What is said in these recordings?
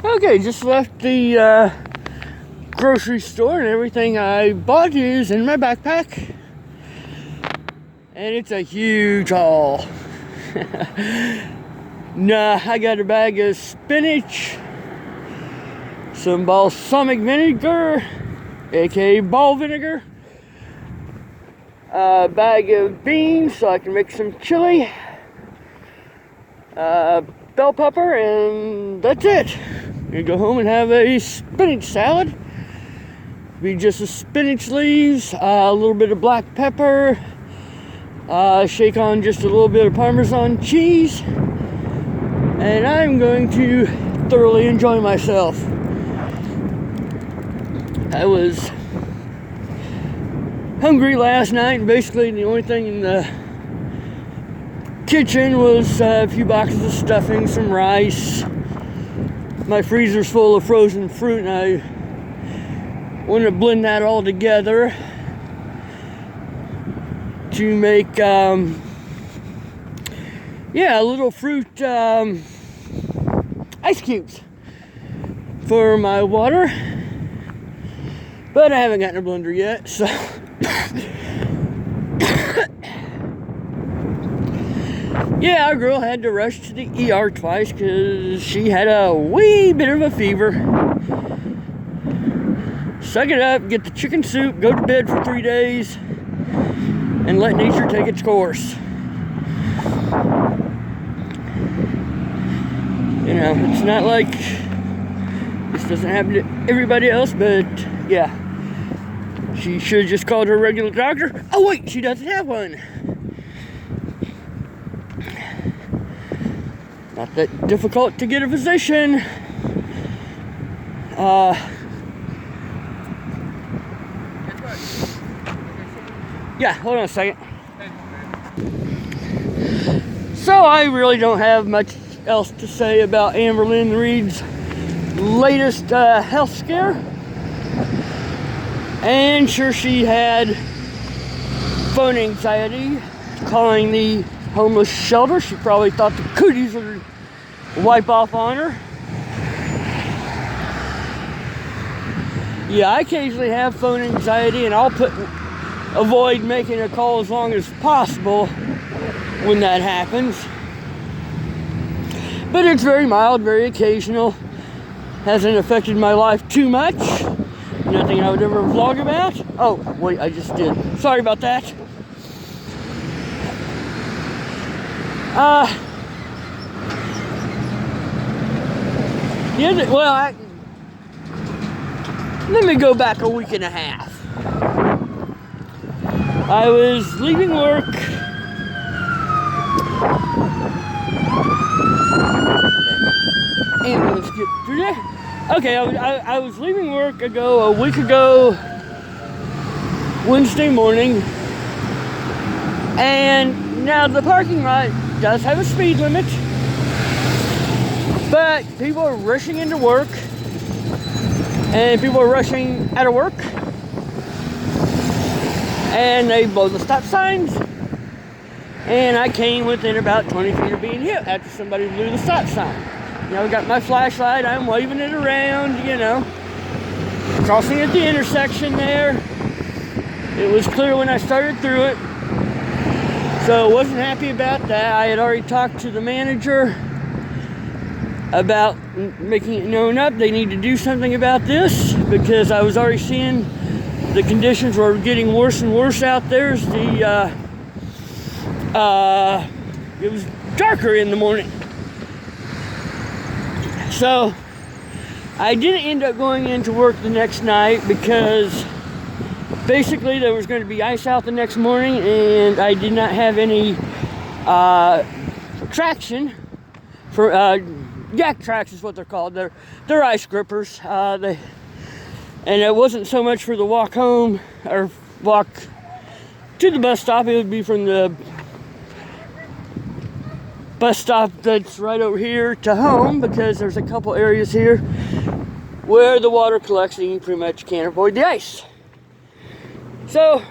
Okay, just left the grocery store and everything I bought is in my backpack. And it's a huge haul. Nah, I got a bag of spinach, some balsamic vinegar, aka ball vinegar, a bag of beans so I can make some chili, bell pepper, and that's it. I'm gonna go home and have a spinach salad. Be just the spinach leaves, a little bit of black pepper, shake on just a little bit of Parmesan cheese, and I'm going to thoroughly enjoy myself. I was hungry last night, and basically the only thing in the kitchen was a few boxes of stuffing, some rice. My freezer's full of frozen fruit, and I want to blend that all together to make little fruit ice cubes for my water, but I haven't gotten a blender yet, so yeah, our girl had to rush to the ER twice because she had a wee bit of a fever. Suck it up, get the chicken soup, go to bed for 3 days, and let nature take its course. You know, it's not like this doesn't happen to everybody else, but yeah. She should have just called her regular doctor. Oh wait, she doesn't have one. Not that difficult to get a physician. Yeah, hold on a second. So I really don't have much else to say about Amberlynn Reid's latest health scare. And sure, she had phone anxiety, calling the homeless shelter. She probably thought the cooties would wipe off on her. Yeah, I occasionally have phone anxiety, and I'll avoid making a call as long as possible when that happens. But it's very mild, very occasional. Hasn't affected my life too much. Nothing I would ever vlog about. Oh, wait, I just did. Sorry about that. Let me go back a week and a half. I was leaving work. Ambulance get through there. Okay, I was leaving work a week ago, Wednesday morning, and now the parking lot does have a speed limit, but people are rushing into work, and people are rushing out of work, and they blow the stop signs, and I came within about 20 feet of being hit after somebody blew the stop sign. You know, I got my flashlight, I'm waving it around, you know, crossing at the intersection there. It was clear when I started through it, so I wasn't happy about that. I had already talked to the manager about making it known up. They need to do something about this because I was already seeing the conditions were getting worse and worse out there as it was darker in the morning. So I didn't end up going into work the next night because basically there was going to be ice out the next morning, and I did not have any traction for yak tracks is what they're called. They're ice grippers. And it wasn't so much for the walk home or walk to the bus stop. It would be from the bus stop that's right over here to home, because there's a couple areas here where the water collects and you pretty much can't avoid the ice. So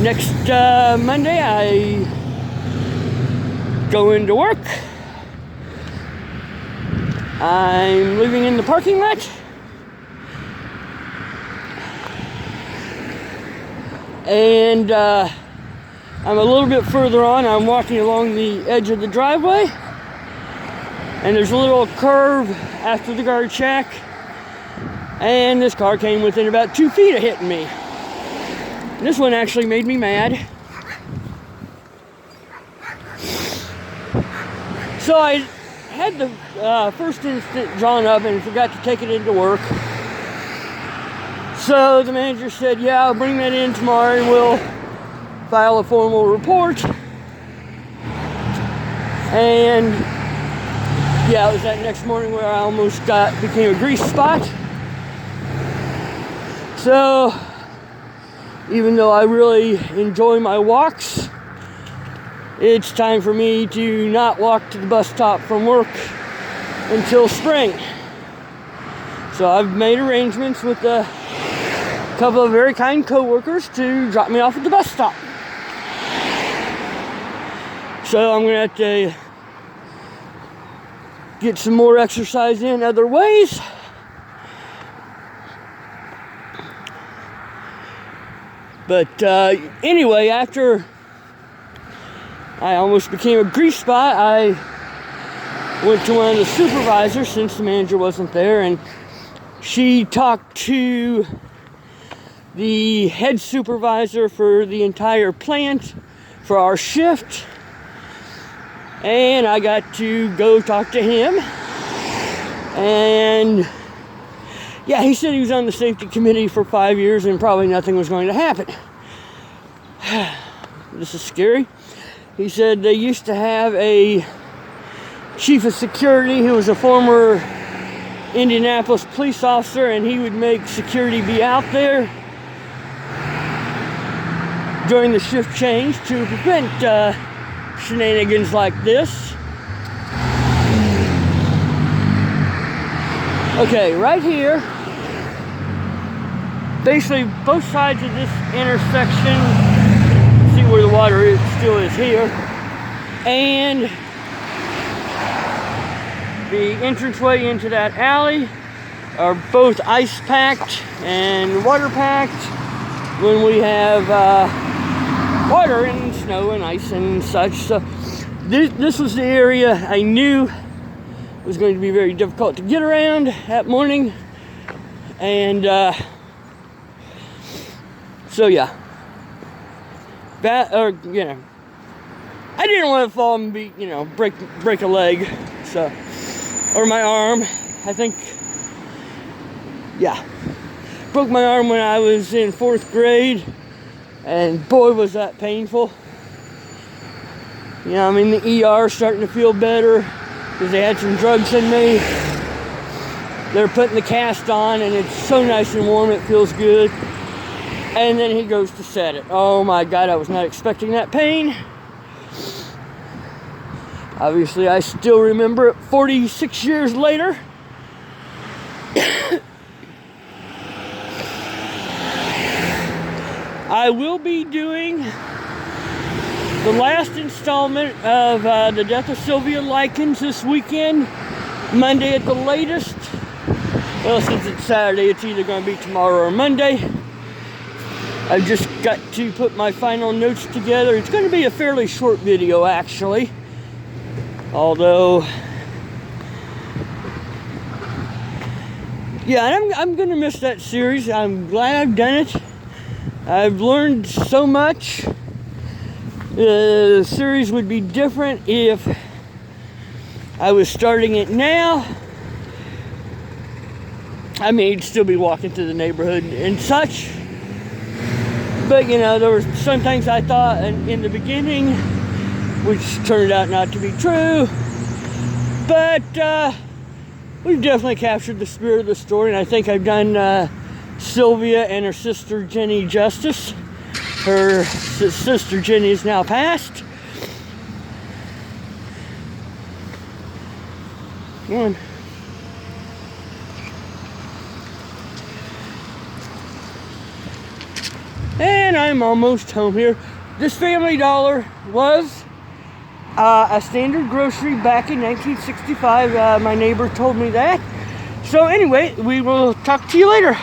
next Monday I go into work, I'm living in the parking lot. And I'm a little bit further on. I'm walking along the edge of the driveway. And there's a little curve after the guard shack. And this car came within about 2 feet of hitting me. This one actually made me mad. So I had the first instant drawn up and forgot to take it into work. So the manager said, yeah, I'll bring that in tomorrow and we'll file a formal report. And yeah, it was that next morning where I almost became a grease spot. So even though I really enjoy my walks, it's time for me to not walk to the bus stop from work until spring. So I've made arrangements with a couple of very kind co-workers to drop me off at the bus stop. So I'm going to have to get some more exercise in other ways. But anyway, after I almost became a grease spot, I went to one of the supervisors since the manager wasn't there, and she talked to the head supervisor for the entire plant for our shift, and I got to go talk to him. And yeah, he said he was on the safety committee for 5 years and probably nothing was going to happen. This is scary. He said they used to have a chief of security who was a former Indianapolis police officer, and he would make security be out there during the shift change to prevent shenanigans like this. Okay, right here, basically both sides of this intersection, see where the water still is here, and the entranceway into that alley are both ice packed and water packed when we have water and snow and ice and such. So this was the area I knew was going to be very difficult to get around that morning. And so yeah, I didn't want to fall and break a leg, so, or my arm. I think, yeah, broke my arm when I was in 4th grade, and boy was that painful. I'm in the ER starting to feel better because they had some drugs in me. They're putting the cast on and it's so nice and warm, it feels good. And then he goes to set it. Oh my God, I was not expecting that pain. Obviously, I still remember it 46 years later. I will be doing the last installment of The Death of Sylvia Likens this weekend, Monday at the latest. Well, since it's Saturday, it's either going to be tomorrow or Monday. I've just got to put my final notes together. It's going to be a fairly short video, actually. Although, yeah, I'm going to miss that series. I'm glad I've done it. I've learned so much. The series would be different if I was starting it now. I mean, you'd still be walking through the neighborhood and such. But, there were some things I thought in the beginning, which turned out not to be true. But we've definitely captured the spirit of the story, and I think I've done Sylvia and her sister Jenny justice. Her sister Jenny is now passed. Come on. And I'm almost home here. This Family Dollar was a standard grocery back in 1965. My neighbor told me that. So anyway, we will talk to you later.